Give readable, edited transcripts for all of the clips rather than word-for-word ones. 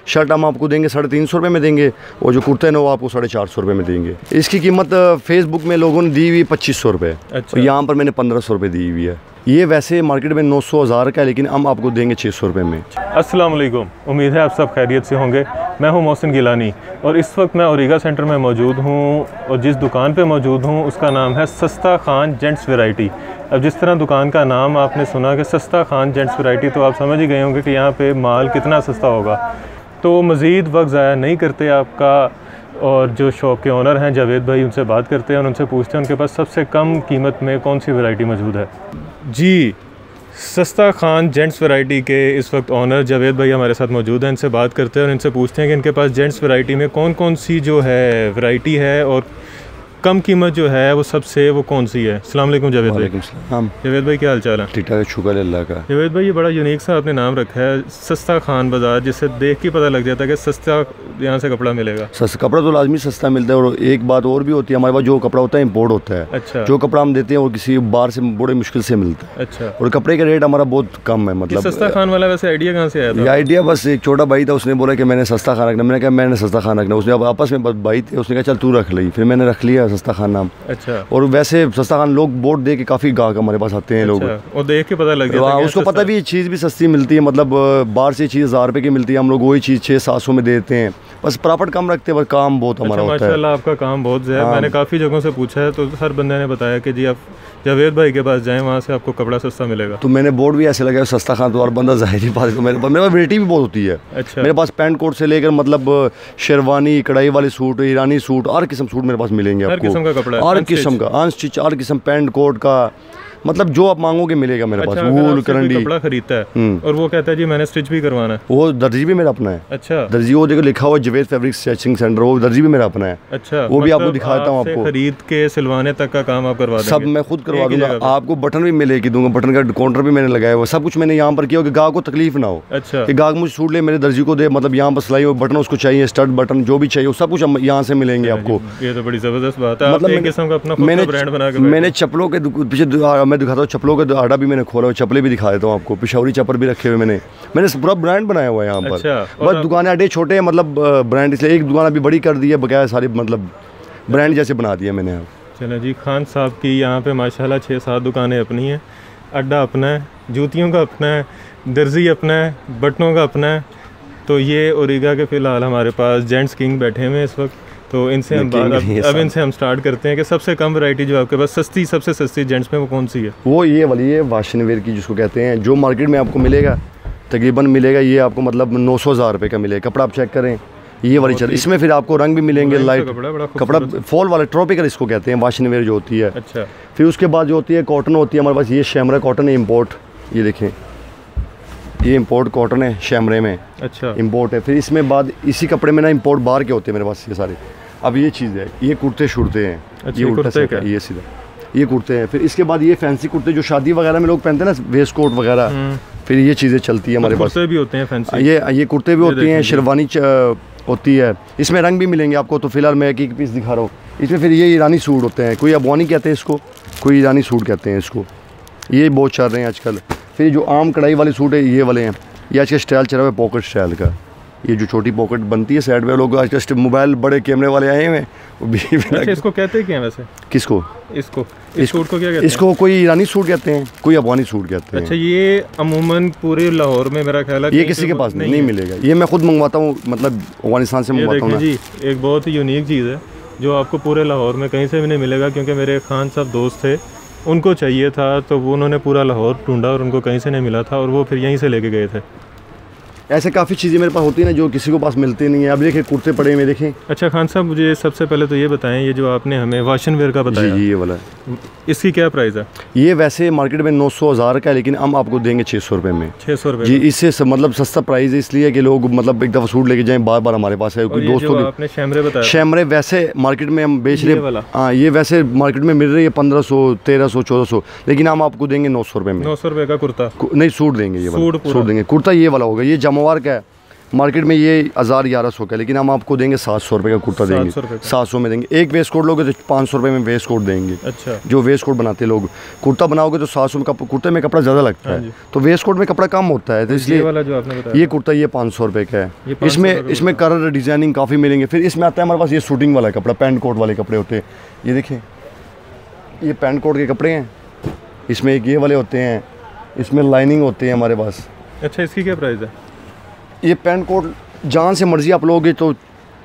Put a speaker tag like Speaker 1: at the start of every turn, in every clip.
Speaker 1: Shirt हम आपको देंगे 350 रुपये में देंगे, और जो कुर्ता है ना वो आपको 450 रुपये में देंगे। इसकी कीमत फेसबुक में लोगों ने दी हुई 2500 रुपये, अच्छा। यहाँ पर मैंने 1500 रुपये दी हुई है। ये वैसे मार्केट में 900-1000 का है, लेकिन हम आपको देंगे 600 रुपये में।
Speaker 2: अस्सलाम वालेकुम, उम्मीद है आप सब खैरियत से होंगे। मैं हूं मोहसिन गिलानी और इस वक्त मैं ओरिगा सेंटर में मौजूद हूं, और जिस दुकान पे मौजूद हूं उसका नाम है सस्ता खान जेंट्स वैरायटी। अब जिस तरह दुकान का नाम आपने सुना कि सस्ता खान जेंट्स वैरायटी, तो आप समझ ही गए होंगे कि यहाँ पे माल कितना सस्ता होगा। तो मज़ीद वक्त ज़ाया नहीं करते आपका, और जो शॉप के ओनर हैं जावेद भाई, उनसे बात करते हैं और उनसे पूछते हैं उनके पास सबसे कम कीमत में कौन सी वैरायटी मौजूद है। जी, सस्ता खान जेंट्स वैरायटी के इस वक्त ओनर जावेद भाई हमारे साथ मौजूद हैं। इनसे बात करते हैं और इनसे पूछते हैं कि इनके पास जेंट्स वैरायटी में कौन कौन सी जो है वैरायटी है, और कम कीमत जो है वो सबसे वो कौन सी है। अस्सलाम वालेकुम जावेद भाई। जावेद भाई क्या हाल चाल है?
Speaker 1: ठीक ठाक, शुक्र अल्लाह का।
Speaker 2: जावेद भाई, ये बड़ा यूनिक सा आपने नाम रखा है, सस्ता खान बाज़ार, जिससे देख के पता लग जाता है कि सस्ता यहाँ से कपड़ा मिलेगा।
Speaker 1: सस्ता कपड़ा तो लाजमी सस्ता मिलता है, और एक बात और भी होती है, हमारे पास जो कपड़ा होता है इम्पोर्ट होता है। अच्छा। जो कपड़ा हम देते हैं वो किसी बाहर से बड़े मुश्किल से मिलता है। अच्छा। और कपड़े का रेट हमारा बहुत कम है। मतलब
Speaker 2: सस्ता खान वाला वैसे आइडिया कहाँ से आया था?
Speaker 1: ये आइडिया बस एक छोटा भाई था, उसने बोला कि मैंने सस्ता खान रखना। मैंने कहा मैंने सस्ता खान रखना। उसने अब आपस में भाई थे, उसने कहा चल तू रख ली, फिर मैंने रख लिया सस्ता खान नाम। अच्छा। और वैसे सस्ता खान लोग बोर्ड दे के काफ़ी गाहक हमारे पास आते हैं। लोग
Speaker 2: और देख के पता लग जाता है,
Speaker 1: उसको पता भी चीज़ भी सस्ती मिलती है। मतलब बाहर से चीज़ 1000 रुपये की मिलती है, हम लोग वही चीज़ 600-700 में देते हैं। बस प्रॉफिट कम रखते हैं, बस काम बहुत हमारा होता है।
Speaker 2: माशाल्लाह आपका काम बहुत है। मैंने काफ़ी जगहों से पूछा है तो हर बंदे ने बताया कि जी आप जावेद भाई के पास जाएं, वहाँ से आपको कपड़ा सस्ता मिलेगा।
Speaker 1: तो मैंने बोर्ड भी ऐसे लगाया सस्ता खान, तो और बंदा जाहिर ही बात है। तो मेरे पास वैरायटी भी बहुत होती है। अच्छा। मेरे पास पैंट कोट से लेकर मतलब शेरवानी, कढ़ाई वाले सूट, ईरानी सूट, हर किस्म सूट मेरे पास मिलेंगे आपको।
Speaker 2: हर किस्म का कपड़ा,
Speaker 1: हर किस्म का अनस्टिच, हर किस्म पैंट कोट का, मतलब जो आप मांगोगे मिलेगा मेरे पास। वूल करंडी
Speaker 2: कपड़ा खरीदता है और वो कहता है जी मैंने स्टिच भी करवाना है,
Speaker 1: वो दर्जी भी मेरा अपना है। अच्छा। दर्जी वो देखो लिखा हुआ जावेद फैब्रिक स्टिचिंग सेंटर, वो दर्जी भी मेरा अपना है। अच्छा। वो भी आपको दिखाता हूँ। आपको
Speaker 2: खरीद के सिलवाने तक का काम आप करवा देंगे?
Speaker 1: सब मैं खुद करवा दूंगा। आपको बटन भी मैं लेके दूंगा, बटन का काउंटर भी मैंने लगाया हुआ। सब कुछ मैंने यहाँ पर किया कि गाहक को तकलीफ ना हो। अच्छा। कि गाहक मुझे सूट ले, मेरे दर्जी को दे, मतलब यहाँ पर सिलाई हो, बटन उसको चाहिए, स्टड बटन जो भी चाहिए सब कुछ यहाँ से मिलेंगे आपको।
Speaker 2: ये तो बड़ी जबरदस्त बात है। मतलब मैंने ब्रांड बना के
Speaker 1: मैंने चप्पलों के पीछे मैं दिखाता हूँ, चप्पलों का आड़ा भी मैंने खोला हुआ, चप्पलें भी दिखा देता हूँ आपको। पिशावरी चप्पल भी रखे हुए मैंने पूरा ब्रांड बनाया हुआ है यहाँ पर। अच्छा। बस दुकानें अड्डे छोटे हैं, मतलब ब्रांड, इसलिए एक दुकान अभी बड़ी कर दी है, बकाया सारी मतलब ब्रांड जैसे बना दिया मैंने यहाँ।
Speaker 2: चलो जी, खान साहब की यहाँ पे माशाल्लाह 6-7 दुकानें अपनी हैं, अड्डा अपना है, जूतियों का अपना है, दर्जी अपना है, बटनों का अपना है। तो ये ओरिगा के फ़िलहाल हमारे पास जेंट्स किंग बैठे हुए हैं इस वक्त, तो इनसे हम अब इनसे हम स्टार्ट करते हैं कि सबसे कम वैरायटी जो आपके पास सस्ती, सबसे सस्ती जेंट्स में वो कौन सी है? वो
Speaker 1: ये वाली है वाशनवेयर की, जिसको कहते हैं, जो मार्केट में आपको मिलेगा तकरीबन मिलेगा ये आपको मतलब 900-1000 रुपये का मिलेगा। कपड़ा आप चेक करें, ये वाली चल, इसमें फिर आपको रंग भी मिलेंगे लाइट कपड़ा, फॉल वाला ट्रॉपिकल इसको कहते हैं, वाशनवेयर जो होती है। अच्छा। फिर उसके बाद जो होती है कॉटन होती है हमारे पास, ये शैमरा कॉटन है इम्पोर्ट, ये देखें ये इम्पोर्ट कॉटन है शैमरे में। अच्छा। इम्पोर्ट है। फिर इसमें बाद इसी कपड़े में ना इम्पोर्ट बाहर के होते हैं मेरे पास ये सारे। अब ये चीज़ है, ये कुर्ते शुरते हैं। अच्छा, ये उल्टा ये सीधा ये कुर्ते हैं। फिर इसके बाद ये फैंसी कुर्ते जो शादी वगैरह में लोग पहनते हैं ना, वेस्ट कोट वगैरह, फिर ये चीज़ें चलती है हमारे पास।
Speaker 2: कुर्ते भी होते हैं फैंसी,
Speaker 1: ये कुर्ते भी होती हैं, शेरवानी होती है, इसमें रंग भी मिलेंगे आपको। तो फिलहाल मैं एक पीस दिखा रहा हूँ इसमें। फिर ये ईरानी सूट होते हैं, कोई अफगानी कहते हैं इसको, कोई ईरानी सूट कहते हैं इसको, ये बहुत चल रहे हैं आजकल। फिर जो आम कढ़ाई वाले सूट है ये वाले हैं, ये आजकल स्टाइल चल रहा है पॉकेट स्टाइल का, ये जो छोटी पॉकेट बनती है साइड में, लोग आजकल मोबाइल बड़े कैमरे वाले आए हुए हैं।
Speaker 2: अच्छा, इसको कहते हैं क्या वैसे?
Speaker 1: किसको?
Speaker 2: इसको इस सूट को क्या कहते हैं?
Speaker 1: इसको कोई ईरानी सूट कहते हैं, कोई अफगानी सूट कहते हैं।
Speaker 2: अच्छा, ये अमूमन पूरे लाहौर में मेरा ख्याल है
Speaker 1: ये किसी के पास नहीं मिलेगा, ये मैं खुद मंगवाता हूँ, मतलब अफगानिस्तान से मंगवाता हूँ
Speaker 2: जी। एक बहुत ही यूनिक चीज़ है जो आपको पूरे लाहौर में कहीं से भी नहीं मिलेगा, क्योंकि मेरे खान साहब दोस्त थे, उनको चाहिए था तो वो उन्होंने पूरा लाहौर ढूंढा और उनको कहीं से नहीं मिला था, और वो फिर यहीं से लेके गए थे।
Speaker 1: ऐसे काफ़ी चीज़ें मेरे पास होती है ना जो किसी को पास मिलती नहीं है। अब देखिए कुर्ते पड़े हुए देखें।
Speaker 2: अच्छा खान साहब, मुझे सबसे पहले तो ये बताएं, ये जो आपने हमें वाशनवेयर का बताया,
Speaker 1: जी ये वाला,
Speaker 2: इसकी क्या प्राइस है?
Speaker 1: ये वैसे मार्केट में 900-1000 का है, लेकिन हम आपको देंगे 600 रुपये में।
Speaker 2: 600 रुपये
Speaker 1: जी, इससे मतलब सस्ता प्राइस है, इसलिए कि लोग मतलब एक दफ़ा सूट लेके जाएं, बार बार हमारे पास है।
Speaker 2: दोस्तों आपने शैमरे बताया,
Speaker 1: शैमरे वैसे मार्केट में हम बेच रहे, हाँ ये वैसे मार्केट में मिल रही है 1500, 1300, 1400, लेकिन हम आपको देंगे 900 रुपये में।
Speaker 2: 900 रुपये का कुर्ता
Speaker 1: नहीं, सूट देंगे, ये सूट देंगे। कुर्ता ये वाला होगा, ये जमवार का है, मार्केट में ये 1000-1100 का, लेकिन हम आपको देंगे 700 रुपये का कुर्ता देंगे, 700 में देंगे। एक वेस्ट कोट लोगे तो 500 रुपये में वेस्ट कोट देंगे।
Speaker 2: अच्छा,
Speaker 1: जो वेस्ट कोट बनाते लोग, कुर्ता बनाओगे तो 700 में, कुर्ते में कपड़ा ज़्यादा लगता है, तो वेस्ट कोट में कपड़ा कम होता है, तो इसलिए
Speaker 2: वाला जो आपने बताया
Speaker 1: ये कुर्ता ये 500 रुपये का है। इसमें कलर डिज़ाइनिंग काफ़ी मिलेंगे। फिर इसमें आता है हमारे पास ये शूटिंग वाला कपड़ा, पैंट कोट वाले कपड़े होते हैं। ये देखें, ये पैंट कोट के कपड़े हैं, इसमें एक ये वाले होते हैं, इसमें लाइनिंग होती है हमारे पास।
Speaker 2: अच्छा, इसकी क्या प्राइस है?
Speaker 1: ये पैंट कोट जहाँ से मर्जी आप लोगे तो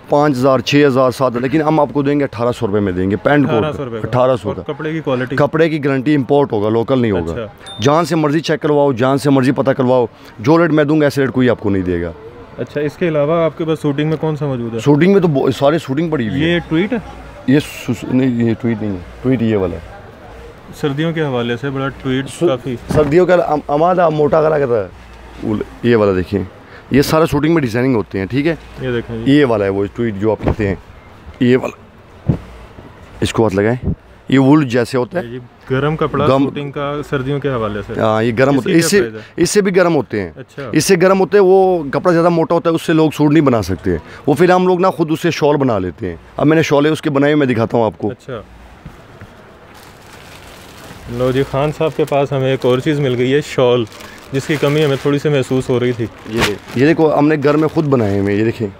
Speaker 1: 5000, 6000, 7000, लेकिन हम आपको देंगे 1800 रुपये में देंगे पैंट कोट, 1800 का।
Speaker 2: कपड़े की क्वालिटी,
Speaker 1: कपड़े की गारंटी, इंपोर्ट होगा, लोकल नहीं होगा।
Speaker 2: अच्छा।
Speaker 1: जहाँ से मर्जी चेक करवाओ, जहाँ से मर्जी पता करवाओ, जो रेट मैं दूंगा ऐसे रेट कोई आपको नहीं देगा।
Speaker 2: अच्छा, इसके अलावा आपके पास शूटिंग में कौन सा मौजूद है?
Speaker 1: शूटिंग में तो सारे शूटिंग पड़ी हुई है।
Speaker 2: ये ट्वीट है?
Speaker 1: नहीं, ये ट्वीट नहीं है, ट्वीट ये वाला है।
Speaker 2: सर्दियों के हवाले से बड़ा ट्वीट काफ़ी
Speaker 1: सर्दियों का अमादा मोटा करा करता है। ये वाला देखिए, ये सारा शूटिंग में डिज़ाइनिंग होते हैं, ठीक है।
Speaker 2: ये देखें,
Speaker 1: ये वाला है वो ट्वीट जो आप कहते हैं, ये वाला, इसको हाथ लगाएं, ये वुल जैसे होता है,
Speaker 2: ये गर्म कपड़ा शूटिंग का सर्दियों के हवाले से।
Speaker 1: हाँ, ये गर्म होता है, इससे भी गर्म होते हैं।
Speaker 2: अच्छा,
Speaker 1: इससे गर्म होते हैं, वो कपड़ा ज़्यादा मोटा होता है, उससे लोग सूट नहीं बना सकते, वो फिर हम लोग ना खुद उससे शॉल बना लेते हैं। अब मैंने शॉल है उसके बनाए, मैं दिखाता हूँ आपको।
Speaker 2: अच्छा, लो जी, खान साहब के पास हमें एक और चीज़ मिल गई है, शॉल, जिसकी कमी हमें थोड़ी सी महसूस हो रही थी।
Speaker 1: ये देखो, हमने घर में खुद बनाए हुए, ये देखें,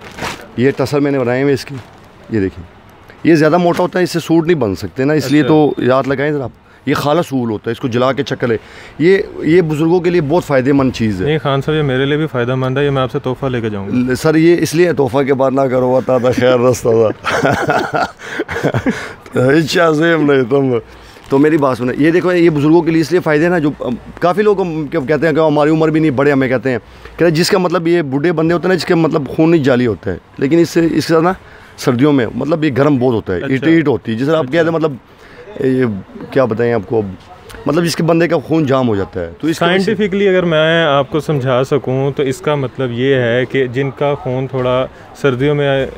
Speaker 1: ये टसल मैंने बनाए हुए इसके, ये देखें। ये ज़्यादा मोटा होता है, इससे सूट नहीं बन सकते ना, इसलिए तो याद लगाएं ज़रा। ये खालस ऊल होता है, इसको जला के चक्कर है। ये बुज़ुर्गों के लिए बहुत फ़ायदेमंद चीज़ है।
Speaker 2: नहीं खान साहब, ये मेरे लिए भी फ़ायदेमंद है, ये मैं आपसे तोहफ़ा लेके जाऊँगा।
Speaker 1: सर ये इसलिए तोहफ़ा के बाद ना करो, आता था खैर रास्ता था। इच्छा से नहीं तुम तो मेरी बात सुने। ये देखो, ये बुज़ुर्गों के लिए इसलिए फ़ायदे ना, जो काफ़ी लोग कहते हैं कि हमारी उम्र भी नहीं, बड़े हमें कहते हैं जिसका मतलब ये बूढ़े बंदे होते हैं ना, जिसके मतलब खून नहीं जाली होता है, लेकिन इसके साथ ना सर्दियों में मतलब ये गर्म बहुत होता है।
Speaker 2: अच्छा।
Speaker 1: ईट होती है, जिसे आप कहते हैं, मतलब ये क्या बताएं आपको, मतलब जिसके बंदे का खून जाम हो जाता है। तो इस
Speaker 2: साइंटिफिकली अगर मैं आपको समझा सकूं तो इसका मतलब ये है कि जिनका खून थोड़ा सर्दियों में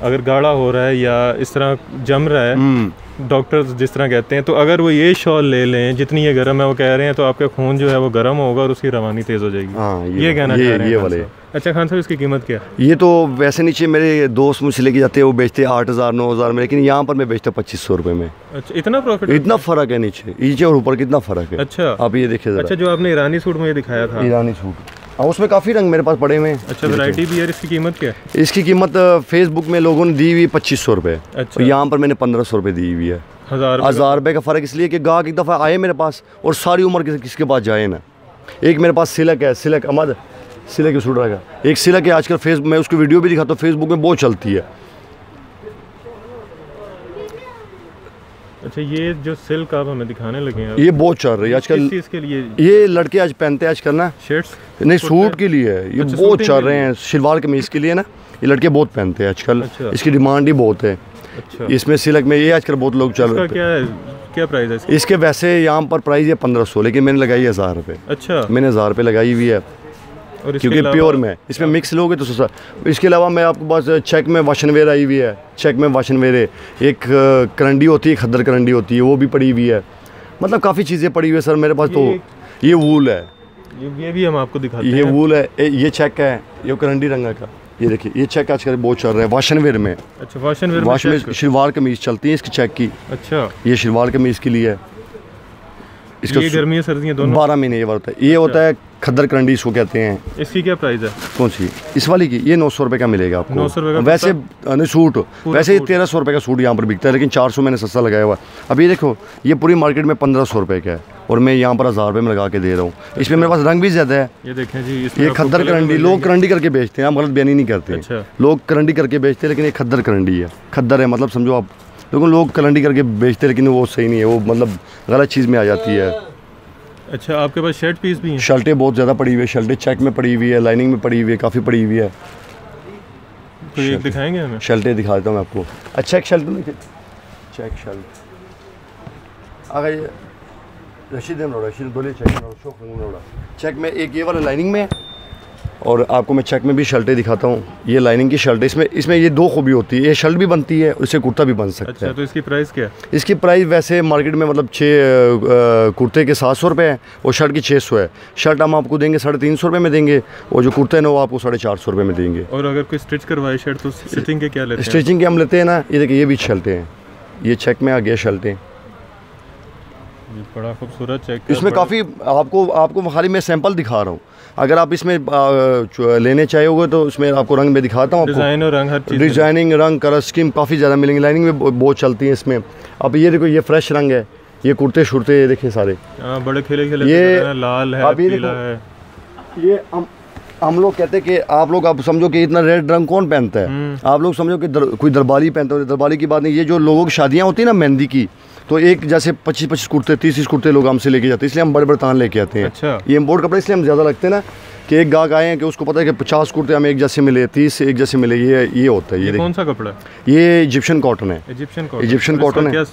Speaker 2: अगर गाढ़ा हो रहा है या इस तरह जम रहा है, डॉक्टर्स जिस तरह कहते हैं, तो अगर वो ये शॉल ले लें जितनी ये गर्म है, वो कह रहे हैं, तो आपका खून जो है वो गर्म होगा और उसकी रवानी तेज़ हो जाएगी।
Speaker 1: हाँ,
Speaker 2: ये कहना चाह रहे हैं
Speaker 1: ये वाले।
Speaker 2: अच्छा खान साहब, इसकी कीमत क्या?
Speaker 1: ये तो वैसे नीचे मेरे दोस्त मुझसे लेके जाते हैं, वो बेचते हैं 8000, 9000 में, लेकिन यहाँ पर मैं बेचता 2500 रुपये में।
Speaker 2: अच्छा, इतना प्रॉफिट?
Speaker 1: इतना फ़र्क है नीचे और ऊपर, कितना फ़र्क है।
Speaker 2: अच्छा,
Speaker 1: आप ये देखिए ज़रा।
Speaker 2: अच्छा, जो आपने ईरानी सूट में दिखाया था,
Speaker 1: ईरानी सूट, हाँ, उसमें काफ़ी रंग मेरे पास पड़े हुए हैं।
Speaker 2: अच्छा, वैरायटी भी है। इसकी कीमत क्या है?
Speaker 1: इसकी कीमत फेसबुक में लोगों ने दी हुई 2500 रुपये।
Speaker 2: अच्छा,
Speaker 1: यहाँ पर मैंने 1500 रुपये दी हुई है।
Speaker 2: 1000
Speaker 1: रुपये का फ़र्क इसलिए कि गाहक एक दफ़ा आए मेरे पास और सारी उम्र किसके पास जाए ना। एक मेरे पास सिलक है, सिलक अमद, सिलक की सूट रहेगा। एक सिलक है, आजकल फेसबुक में उसकी वीडियो भी दिखाता हूँ, फेसबुक में बहुत चलती है।
Speaker 2: अच्छा, ये जो सिल्क आप हमें दिखाने लगे हैं,
Speaker 1: ये बहुत चल रही है आजकल।
Speaker 2: किस चीज़ के लिए?
Speaker 1: ये लड़के आज पहनते हैं आजकल ना,
Speaker 2: शर्ट्स
Speaker 1: नहीं, सूट के लिए है ये।
Speaker 2: अच्छा,
Speaker 1: बहुत चल रहे हैं, शलवार कमीज़ के लिए ना, ये लड़के बहुत पहनते हैं आजकल।
Speaker 2: अच्छा।
Speaker 1: इसकी डिमांड ही बहुत है।
Speaker 2: अच्छा,
Speaker 1: इसमें सिलक में ये आजकल बहुत लोग चल रहे हैं।
Speaker 2: क्या प्राइस है इसकी?
Speaker 1: इसके वैसे यहाँ पर प्राइस है 1500, लेकिन मैंने लगाई है 1000 रुपये।
Speaker 2: अच्छा,
Speaker 1: मैंने 1000 रुपये लगाई हुई है,
Speaker 2: और
Speaker 1: क्योंकि प्योर में इसमें मिक्स लोगे तो सस्ता। इसके अलावा मैं आपके पास चेक में वाशनवेयर आई हुई है, चेक में वाशनवेयर है। एक करंडी होती है, खद्दर करंडी होती है, वो भी पड़ी हुई है। मतलब काफ़ी चीज़ें पड़ी हुई है सर मेरे पास। तो ये वूल है,
Speaker 2: ये भी हम आपको दिखाते हैं।
Speaker 1: ये वूल है, ये चेक है, ये करंडी रंगा का। ये देखिए, ये चेक आजकल बहुत चल रहा है वाशनवेयर में।
Speaker 2: अच्छा, वाशनवेयर में
Speaker 1: शलवार कमीज चलती है इसकी चेक की।
Speaker 2: अच्छा,
Speaker 1: ये शलवार कमीज के लिए है।
Speaker 2: इसका ये गर्मी सर्दियाँ दोनों
Speaker 1: 12 महीने ये होता है। ये होता है खद्दर करंडी, इसको कहते हैं।
Speaker 2: इसकी क्या प्राइस है?
Speaker 1: कौन सी? इस वाली की ये 900 रुपये का मिलेगा आपको।
Speaker 2: 900 रुपये का?
Speaker 1: वैसे नहीं, सूट वैसे ही 1300 रुपये का सूट यहाँ पर बिकता है, लेकिन 400 मैंने सस्ता लगाया हुआ। अब ये देखो, ये पूरी मार्केट में 1500 रुपये का है और मैं यहाँ पर 1000 रुपये में लगा के दे रहा हूँ। इसमें मेरे पास रंग भी ज़्यादा है।
Speaker 2: ये देखें जी,
Speaker 1: ये खद्दर करंडी, लोग करंडी करके बेचते हैं, हम गलत बयानी नहीं करते।
Speaker 2: अच्छा,
Speaker 1: लोग करंडी करके बेचते हैं, लेकिन ये खद्दर करंडी है। खद्दर है मतलब समझो आप, लेकिन लोग करंडी करके बेचते हैं, लेकिन वो सही नहीं है, वो मतलब गलत चीज़ में आ जाती है।
Speaker 2: अच्छा, आपके पास शर्ट पीस भी हैं?
Speaker 1: शर्टें बहुत ज़्यादा पड़ी हुई है, शर्टें चेक में पड़ी हुई है, लाइनिंग में पड़ी हुई है, काफ़ी पड़ी हुई है।
Speaker 2: तो एक दिखाएंगे हमें?
Speaker 1: शर्टें दिखा देता हूँ मैं आपको। अच्छा, एक शर्ट में चेक शर्ट अगर ये रशीद रशीद बोले चेक में एक ये वाला लाइनिंग में है, और आपको मैं चेक में भी शर्टें दिखाता हूँ। ये लाइनिंग की शर्ट है, इसमें ये दो खूबी होती है, ये शर्ट भी बनती है, उससे कुर्ता भी बन सकता है।
Speaker 2: तो इसकी प्राइस क्या है?
Speaker 1: इसकी प्राइस वैसे मार्केट में मतलब 6 कुर्ते के 700 रुपये है और शर्ट की 600 है। शर्ट हम आपको देंगे 350 रुपये में देंगे और जो कुर्ते हैं वो आपको 450 रुपये में देंगे।
Speaker 2: और अगर कोई स्टिच करवाए शर्ट तो स्टिचिंग के क्या लेते हैं?
Speaker 1: स्टिचिंग के हम लेते हैं ना, ये देखिए ये भी शर्टें हैं, ये चेक में आ गया शर्टें,
Speaker 2: बड़ा खूबसूरत चेक।
Speaker 1: इसमें काफ़ी आपको खाली मैं सैंपल दिखा रहा हूँ। अगर आप इसमें लेने चाहोगे तो इसमें आपको रंग में दिखाता हूँ।
Speaker 2: डिज़ाइन और रंग हर चीज़,
Speaker 1: डिज़ाइनिंग, रंग, कलर स्कीम काफ़ी ज़्यादा मिलेंगे। लाइनिंग में बहुत चलती है इसमें। अब ये देखो ये फ्रेश रंग है, ये कुर्ते शुर्ते देखिए सारे
Speaker 2: बड़े खिले खिले, ये लाल है, पीला है।
Speaker 1: ये हम लोग कहते हैं कि आप समझो कि इतना रेड रंग कौन पहनता है। आप लोग समझो कि कोई दरबारी पहनता है। दरबारी की बात नहीं, ये जो लोगों की शादियाँ होती है ना मेहंदी की, तो एक जैसे 25-25 कुर्ते 30 कुर्ते लोग हमसे लेके जाते हैं, इसलिए हम बड़े बड़े तान लेके आते हैं।
Speaker 2: अच्छा।
Speaker 1: ये इम्पोर्ट कपड़े इसलिए हम ज़्यादा लगते हैं ना कि एक गाहक आए हैं कि उसको पता है कि 50 कुर्ते हमें एक जैसे मिले, 30 एक जैसे मिले, ये होता है। ये
Speaker 2: कौन सा कपड़ा है?
Speaker 1: ये इजिप्शियन कॉटन है। इजिप्शियन कॉटन है।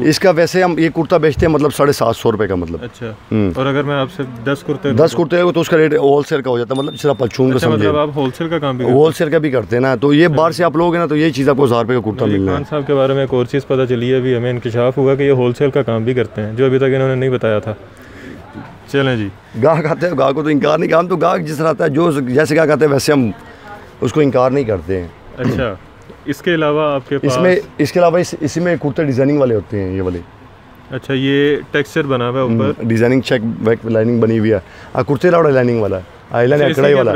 Speaker 1: इसका वैसे हम ये कुर्ता बेचते हैं मतलब 750 रुपये का मतलब।
Speaker 2: अच्छा। और अगर मैं आपसे 10 कुर्ते
Speaker 1: हो तो उसका रेट होलसेल का हो जाता है, मतलब सिर्फ परचून का समझिए।
Speaker 2: मतलब आप होलसेल का काम भी
Speaker 1: होलसेल का भी करते हैं ना, तो ये बाहर से आप लोगे ना तो ये चीज़ आपको 1000 रुपये का कुर्ता मिलना है।
Speaker 2: खान साहब के बारे में एक और चीज़ पता चली है, अभी हमें इंकशाफ हुआ कि ये होलसेल का काम भी करते हैं, जो अभी तक इन्होंने नहीं बताया था। चलें जी,
Speaker 1: गाहक आते हैं, गाहक को तो इनकार नहीं, काम तो गाहक जिस तरह आता है, जो जैसे गाहक आते हैं वैसे हम उसको इनकार नहीं करते हैं।
Speaker 2: अच्छा, इसके अलावा आपके पास
Speaker 1: इसके अलावा इसमें कुर्ते डिज़ाइनिंग वाले होते हैं, ये वाले।
Speaker 2: अच्छा, ये टेक्सचर बना हुआ है ऊपर,
Speaker 1: डिज़ाइनिंग चेक बैक लाइनिंग बनी हुई है। कुर्ते लाउड लाइनिंग वाला है, आईलाइन कढ़ाई वाला।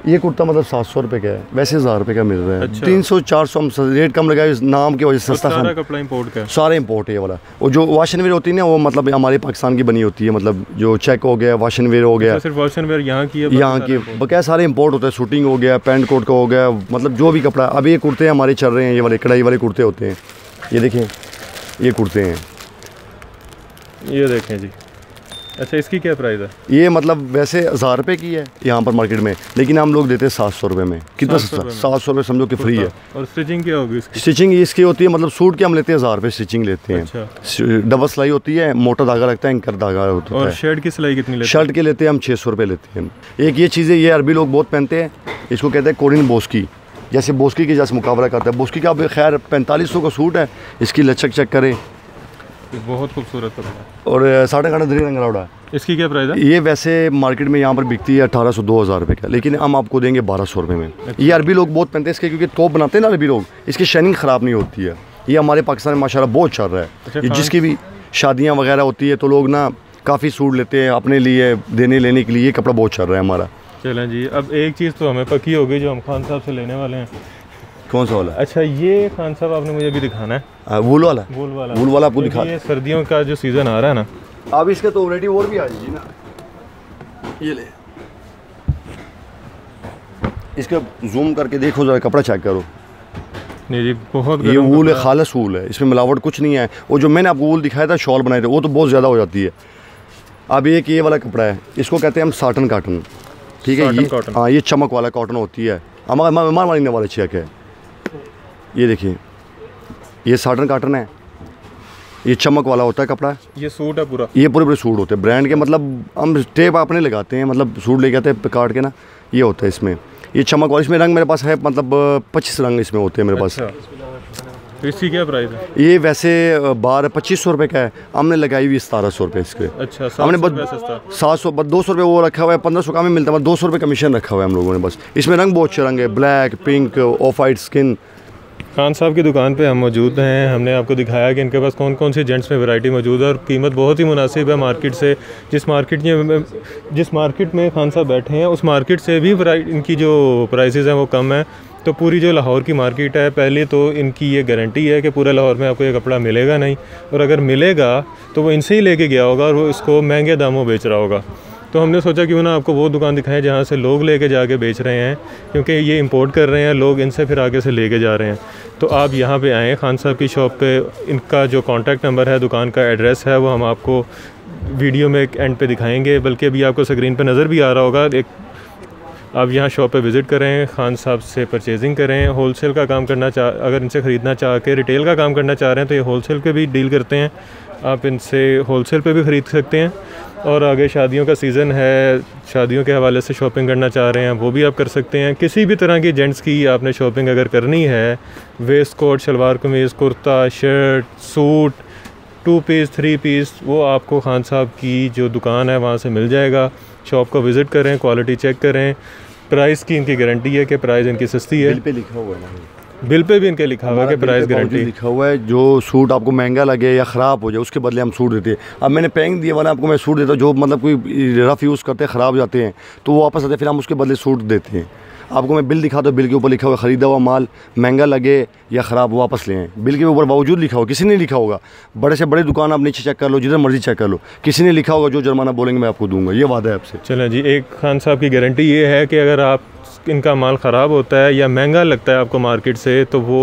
Speaker 1: ये कुर्ता मतलब 700 रुपये का है, वैसे 1000 रुपये का मिल रहा है। 300-400 हम रेट कम लगाए नाम की वजह से। सस्ता
Speaker 2: सारा कपड़ा इंपोर्ट का,
Speaker 1: सारे इंपोर्ट है ये वाला। और जो वाशन वेयर होती है ना, वो मतलब हमारे पाकिस्तान की बनी होती है, मतलब जो चेक हो गया, वाशन वेयर हो गया।
Speaker 2: सिर्फ वाशन वेयर यहाँ की
Speaker 1: बकाया सारे इंपोर्ट होते हैं। शूटिंग हो गया, पैंट कोट का हो गया, मतलब जो भी कपड़ा। अभी ये कुर्ते हमारे चल रहे हैं, ये वाले कढ़ाई वाले कुर्ते होते हैं। ये देखें, ये कुर्ते हैं,
Speaker 2: ये देखें जी। अच्छा, इसकी क्या प्राइस है?
Speaker 1: ये मतलब वैसे 1000 रुपये की है यहाँ पर मार्केट में, लेकिन हम लोग देते हैं 700 रुपये में। कितना सस्ता? 700 रुपये समझो कि फ्री है।
Speaker 2: और स्टिचिंग क्या होगी इसकी?
Speaker 1: स्टिचिंग इसकी होती है, मतलब सूट के हम लेते हैं 1000 रुपये स्टिचिंग लेते हैं।
Speaker 2: अच्छा।
Speaker 1: डबल सिलाई होती है, मोटा धागा लगता है, इंकर धागा होता है।
Speaker 2: और शर्ट की सिलाई कितनी लेते हैं?
Speaker 1: शर्ट के लेते हैं हम 600 रुपये लेते हैं। एक ये चीज़ें ये अरबी लोग बहुत पहनते हैं, इसको कहते हैं कोरियन बोस्की। जैसे बोस्की के जैसे मुकाबला करता है। बोस्की का अब खैर 4500 का सूट है, इसकी लचक चेक करें,
Speaker 2: बहुत खूबसूरत कपड़ा।
Speaker 1: और 8.5 रंग रहा है।
Speaker 2: इसकी क्या प्राइस है?
Speaker 1: ये वैसे मार्केट में यहाँ पर बिकती है 1800-2000 रुपये का, लेकिन हम आपको देंगे 1200 रुपये में। ये अरबी लोग बहुत पहनते हैं इसके, क्योंकि तोप बनाते हैं ना अरबी लोग, इसकी शाइनिंग ख़राब नहीं होती है। ये हमारे पाकिस्तान में माशाल्लाह बहुत चल रहा है।
Speaker 2: अच्छा,
Speaker 1: ये जिसकी भी शादियाँ वगैरह होती है तो लोग ना काफ़ी सूट लेते हैं अपने लिए देने लेने के लिए। ये कपड़ा बहुत चल रहा है हमारा।
Speaker 2: चलें जी, अब एक चीज़ तो हमें पक्की हो गई जो हम खान साहब से लेने वाले हैं।
Speaker 1: कौन सा वाला?
Speaker 2: अच्छा, ये खान साहब आपने मुझे भी दिखाना है।
Speaker 1: वूल वाला?
Speaker 2: वूल
Speaker 1: वाला आपको दिखा।
Speaker 2: ये सर्दियों का जो सीज़न आ रहा है ना,
Speaker 1: अब इसके तो ऑलरेडी और भी आ जाएगी ना। ये ले, इसका जूम करके देखो जरा, कपड़ा चेक करो।
Speaker 2: नहीं जी, बहुत
Speaker 1: ये वूल है, खालिस वूल है, इसमें मिलावट कुछ नहीं है। वो जो मैंने आपको वूल दिखाया था, शॉल बनाए थे, वो तो बहुत ज़्यादा हो जाती है। अब एक ये वाला कपड़ा है, इसको कहते हैं हम साटन कॉटन। ठीक है, ये हाँ, ये चमक वाला कॉटन होती है, हमारे मारने वाला चेक है। ये देखिए, ये साटन कॉटन है, ये चमक वाला होता है कपड़ा।
Speaker 2: ये सूट है पूरा,
Speaker 1: ये पूरे सूट होते हैं ब्रांड के, मतलब हम टेप अपने लगाते हैं, मतलब सूट लेके आते हैं काट के ना, ये होता है इसमें। ये चमक वाला, इसमें रंग मेरे पास है, मतलब 25 रंग इसमें होते हैं मेरे पास।
Speaker 2: तो इसकी क्या प्राइस है?
Speaker 1: ये वैसे 2500 रुपये का है, हमने लगाई हुई 1700 रुपये इसके।
Speaker 2: अच्छा,
Speaker 1: हमने 700 200 रुपये वो रखा हुआ है, 1500 का में मिलता है, 200 रुपये कमीशन रखा हुआ है हम लोगों ने बस। इसमें रंग बहुत अच्छे रंग है, black, pink, of white skin.
Speaker 2: Khan साहब की दुकान पे हम मौजूद हैं। हमने आपको दिखाया कि इनके पास कौन कौन सी जेंट्स में वैरायटी मौजूद है और कीमत बहुत ही मुनासिब है मार्केट से। जिस मार्केट में खान साहब बैठे हैं उस मार्केट से भी इनकी जो प्राइसेस हैं वो कम है। तो पूरी जो लाहौर की मार्केट है, पहले तो इनकी ये गारंटी है कि पूरे लाहौर में आपको ये कपड़ा मिलेगा नहीं, और अगर मिलेगा तो वो इनसे ही लेके गया होगा और वो इसको महंगे दामों बेच रहा होगा। तो हमने सोचा कि ना आपको वो दुकान दिखाएं जहाँ से लोग लेके जाके बेच रहे हैं, क्योंकि ये इंपोर्ट कर रहे हैं लोग, इनसे फिर आगे से लेके जा रहे हैं। तो आप यहाँ पे आएँ खान साहब की शॉप पे। इनका जो कॉन्टैक्ट नंबर है, दुकान का एड्रेस है, वो हम आपको वीडियो में एक एंड पे दिखाएंगे, बल्कि अभी आपको स्क्रीन पे नज़र भी आ रहा होगा। आप यहाँ शॉप पे विज़िट करें, खान साहब से परचेजिंग करें। होलसेल का काम करना अगर इनसे ख़रीदना चाह के रिटेल का काम करना चाह रहे हैं तो ये होलसेल पे भी डील करते हैं, आप इनसे होलसेल पे भी ख़रीद सकते हैं। और आगे शादियों का सीज़न है, शादियों के हवाले से शॉपिंग करना चाह रहे हैं वो भी आप कर सकते हैं। किसी भी तरह की जेंट्स की आपने शॉपिंग अगर करनी है, waste coat, salwar kameez, kurta, shirt, suit, 2 piece 3 piece, वो आपको खान साहब की जो दुकान है वहाँ से मिल जाएगा। शॉप को विज़िट करें, क्वालिटी चेक करें। प्राइस की इनकी गारंटी है कि प्राइस इनकी सस्ती है।
Speaker 1: बिल पे लिखा हुआ है,
Speaker 2: बिल पे भी इनके लिखा हुआ है कि प्राइस गारंटी
Speaker 1: लिखा हुआ है। जो सूट आपको महंगा लगे या ख़राब हो जाए उसके बदले हम सूट देते हैं। अब मैंने पैंग दिया वाला आपको मैं सूट देता हूँ, जो मतलब कोई रफ़ यूज़ करते हैं, ख़राब जाते हैं तो वो वापस आते हैं, फिर हम उसके बदले सूट देते हैं। आपको मैं बिल दिखाता हूँ, बिल के ऊपर लिखा हुआ ख़रीदा हुआ माल महंगा लगे या ख़राब वापस लें। बिल के ऊपर बावजूद लिखा होगा, किसी ने लिखा होगा। बड़े से बड़े दुकान आप नीचे चेक कर लो, जिधर मर्जी चेक कर लो, किसी ने लिखा होगा जो जुर्माना बोलेंगे मैं आपको दूंगा, ये वादा है आपसे।
Speaker 2: चलें जी, एक खान साहब की गारंटी ये है कि अगर आप इनका माल ख़राब होता है या महंगा लगता है आपको मार्केट से तो वो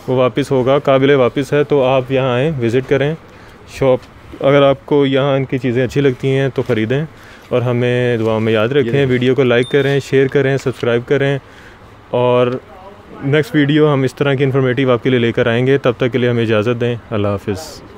Speaker 2: वापस होगा, काबिल वापस है। तो आप यहाँ आएँ, विज़िट करें शॉप। अगर आपको यहाँ इनकी चीज़ें अच्छी लगती हैं तो ख़रीदें और हमें दुआ में याद रखें। वीडियो को लाइक करें, शेयर करें, सब्सक्राइब करें और नेक्स्ट वीडियो हम इस तरह की इन्फॉर्मेटिव आपके लिए लेकर आएंगे। तब तक के लिए हमें इजाज़त दें। अल्लाह हाफ़िज़।